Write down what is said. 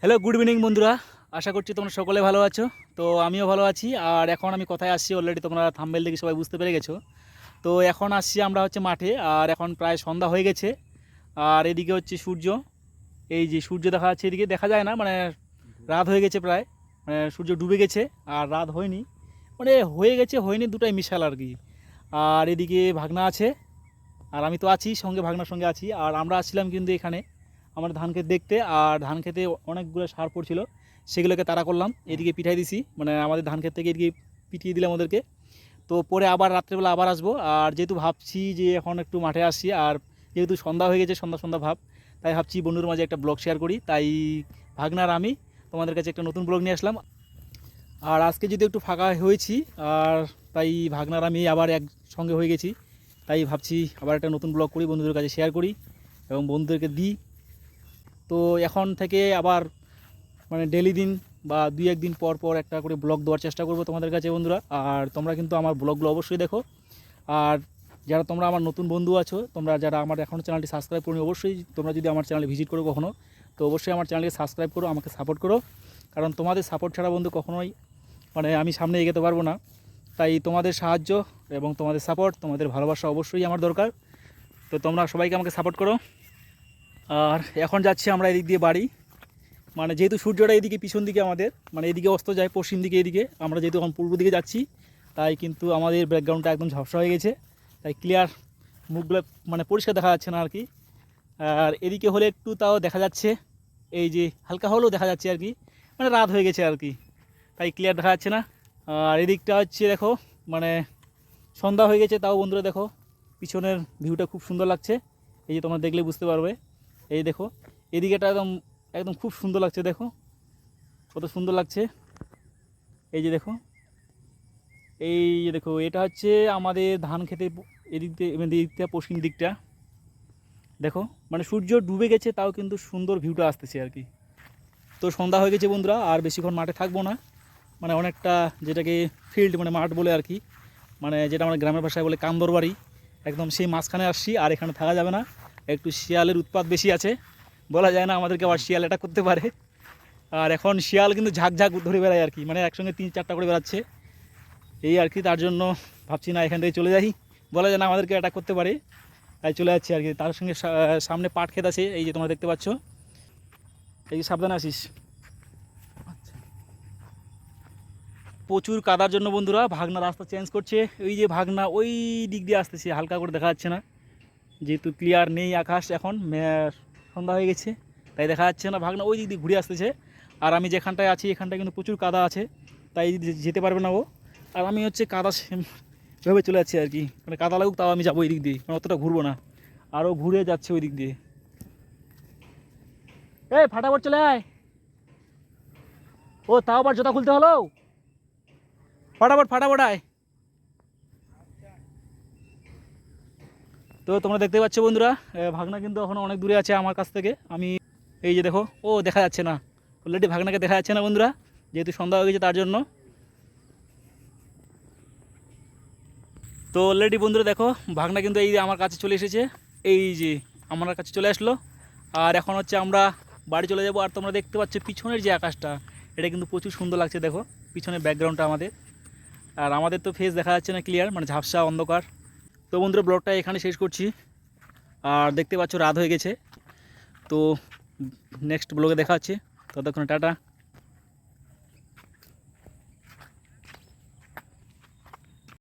Hello, good evening বন্ধুরা। আশা করছি তোমরা সকলে ভালো আছো। তো আমিও ভালো আছি। আর এখন আমি কোথায় আসছি অলরেডি তোমরা থাম্বনেল দেখে সবাই বুঝতে পেরে গেছো। তো এখন আসছি আমরা হচ্ছে মাঠে, আর এখন প্রায় সন্ধ্যা হয়ে গেছে। আর এদিকে হচ্ছে সূর্য, এই যে সূর্য দেখা যাচ্ছে, এদিকে দেখা যায় না, মানে রাত হয়ে গেছে প্রায়, মানে সূর্য ডুবে গেছে আর রাত হয়নি, মানে হয়ে গেছে হয়নি দুটাই মিশাল আর কি। আর এদিকে ভাগনা আছে, আর আমি তো আছি সঙ্গে, ভাগনার সঙ্গে আছি। আর আমরা আসছিলাম কিন্তু এখানে আমার ধান ক্ষেত দেখতে, আর ধান খেতে অনেকগুলো সার পড়ছিল, সেগুলোকে তাড়া করলাম, এদিকে পিঠাই দিছি, মানে আমাদের ধান ক্ষেত থেকে এদিকে পিটিয়ে দিলাম ওদেরকে। তো পরে আবার রাত্রেবেলা আবার আসবো। আর যেহেতু ভাবছি যে এখন একটু মাঠে আসছি, আর যেহেতু সন্ধ্যা হয়ে গেছে, সন্ধ্যা সন্ধ্যা ভাব, তাই ভাবছি বন্ধুর মাঝে একটা ব্লগ শেয়ার করি। তাই ভাগনার আমি তোমাদের কাছে একটা নতুন ব্লগ নিয়ে আসলাম। আর আজকে যদি একটু ফাঁকা হয়েছি, আর তাই ভাগনার আমি আবার একসঙ্গে হয়ে গেছি, তাই ভাবছি আবার একটা নতুন ব্লগ করি, বন্ধুদের কাছে শেয়ার করি এবং বন্ধুদেরকে দিই। তো এখন থেকে আবার মানে ডেলি দিন বা দুই একদিন পর পর একটা করে ব্লগ দেওয়ার চেষ্টা করব তোমাদের কাছে বন্ধুরা। আর তোমরা কিন্তু আমার ব্লগগুলো অবশ্যই দেখো। আর যারা তোমরা আমার নতুন বন্ধু আছো, তোমরা যারা আমার এখনও চ্যানেলটি সাবস্ক্রাইব করো, অবশ্যই তোমরা যদি আমার চ্যানেলে ভিজিট করো কখনো, তো অবশ্যই আমার চ্যানেলকে সাবস্ক্রাইব করো, আমাকে সাপোর্ট করো। কারণ তোমাদের সাপোর্ট ছাড়া বন্ধু কখনোই মানে আমি সামনে এগোতে পারবো না। তাই তোমাদের সাহায্য এবং তোমাদের সাপোর্ট, তোমাদের ভালোবাসা অবশ্যই আমার দরকার। তো তোমরা সবাইকে আমাকে সাপোর্ট করো। আর এখন যাচ্ছি আমরা এদিক দিয়ে বাড়ি, মানে যেহেতু সূর্যটা এদিকে পিছন দিকে আমাদের, মানে এদিকে অস্ত যায় পশ্চিম দিকে, এদিকে আমরা যেহেতু এখন পূর্ব দিকে যাচ্ছি, তাই কিন্তু আমাদের ব্যাকগ্রাউন্ডটা একদম ঝাপসা হয়ে গেছে, তাই ক্লিয়ার মুখগুলো মানে পরিষ্কার দেখা যাচ্ছে না আর কি। আর এদিকে হলে একটু তাও দেখা যাচ্ছে, এই যে হালকা হলেও দেখা যাচ্ছে আর কি, মানে রাত হয়ে গেছে আর কি, তাই ক্লিয়ার দেখা যাচ্ছে না। আর এদিকটা হচ্ছে দেখো, মানে সন্ধ্যা হয়ে গেছে, তাও বন্ধুরা দেখো পিছনের ভিউটা খুব সুন্দর লাগছে। এই যে তোমরা দেখলে বুঝতে পারবে, এই দেখো এদিকেটা একদম একদম খুব সুন্দর লাগছে, দেখো কত সুন্দর লাগছে। এই যে দেখো, এই যে দেখো, এটা হচ্ছে আমাদের ধান খেতে এদিক দিয়ে, মানে দিকটা পশ্চিম দিকটা দেখো, মানে সূর্য ডুবে গেছে তাও কিন্তু সুন্দর ভিউটা আসতেছে আর কি। তো সন্ধ্যা হয়ে গেছে বন্ধুরা, আর বেশিক্ষণ মাঠে থাকবো না, মানে অনেকটা যেটাকে ফিল্ড মানে মাঠ বলে আর কি, মানে যেটা আমরা গ্রামের ভাষায় বলে কান্দর বাড়ি, একদম সেই মাঝখানে আসছি। আর এখানে থাকা যাবে না, একটু শিয়ালের উৎপাত বেশি আছে, বলা যায় না আমাদেরকে আবার শিয়াল এটা করতে পারে। আর এখন শিয়াল কিন্তু ঝাঁক ঝাঁক ধরে বেড়ায় আর কি, মানে একসঙ্গে 3-4টা করে বেড়াচ্ছে এই আর কি। তার জন্য ভাবছি না এখান থেকে চলে যাই, বলা যায় না আমাদেরকে অ্যাটাক করতে পারে, তাই চলে যাচ্ছি আর কি। তার সঙ্গে সামনে পাট ক্ষেত আছে, এই যে তোমরা দেখতে পাচ্ছ, এই যে সাবধানে আসিস। প্রচুর কাদার জন্য বন্ধুরা ভাগনা রাস্তা চেঞ্জ করছে, ওই যে ভাগনা ওই দিক দিয়ে আসতেছে, হালকা করে দেখা যাচ্ছে না, যেহেতু ক্লিয়ার নেই আকাশ, এখন সন্ধ্যা হয়ে গেছে তাই দেখা যাচ্ছে না। ভাগনা ওই দিক দিয়ে ঘুরে আসতেছে, আর আমি যেখানটায় আছি এখানটায় কিন্তু প্রচুর কাদা আছে, তাই যেতে পারবে না ও। আর আমি হচ্ছে কাদা ভেবে চলে যাচ্ছি আর কি, মানে কাদা লাগুক তাও আমি যাবো ওই দিক দিয়ে, মানে অতটা ঘুরবো না। আরও ঘুরে যাচ্ছে ওই দিক দিয়ে। এই ফাটাফট চলে আয়, ও তাও আবার জুতা খুলতে হলো, ফাটাফট ফাটাফট আয়। তো তোমরা দেখতে পাচ্ছ বন্ধুরা, ভাগনা কিন্তু এখন অনেক দূরে আছে আমার কাছ থেকে। আমি এই যে দেখো, ও দেখা যাচ্ছে না, অলরেডি ভাগনাকে দেখা যাচ্ছে না বন্ধুরা, যেহেতু সন্ধ্যা হয়ে গেছে তার জন্য। তো অলরেডি বন্ধুরা দেখো, ভাগনা কিন্তু এই যে আমার কাছে চলে এসেছে, এই যে আমার কাছে চলে আসলো। আর এখন হচ্ছে আমরা বাড়ি চলে যাব। আর তোমরা দেখতে পাচ্ছ পিছনের যে আকাশটা, এটা কিন্তু প্রচুর সুন্দর লাগছে, দেখো পিছনের ব্যাকগ্রাউন্ডটা আমাদের। আর আমাদের তো ফেস দেখা যাচ্ছে না ক্লিয়ার, মানে ঝাপসা অন্ধকার। তো বন্ধুরা ব্লগটা এখানে শেষ করছি। আর দেখতে পাচ্ছ রাত হয়ে গেছে, তো নেক্সট ব্লগে দেখা হচ্ছে, ততক্ষণ টাটা।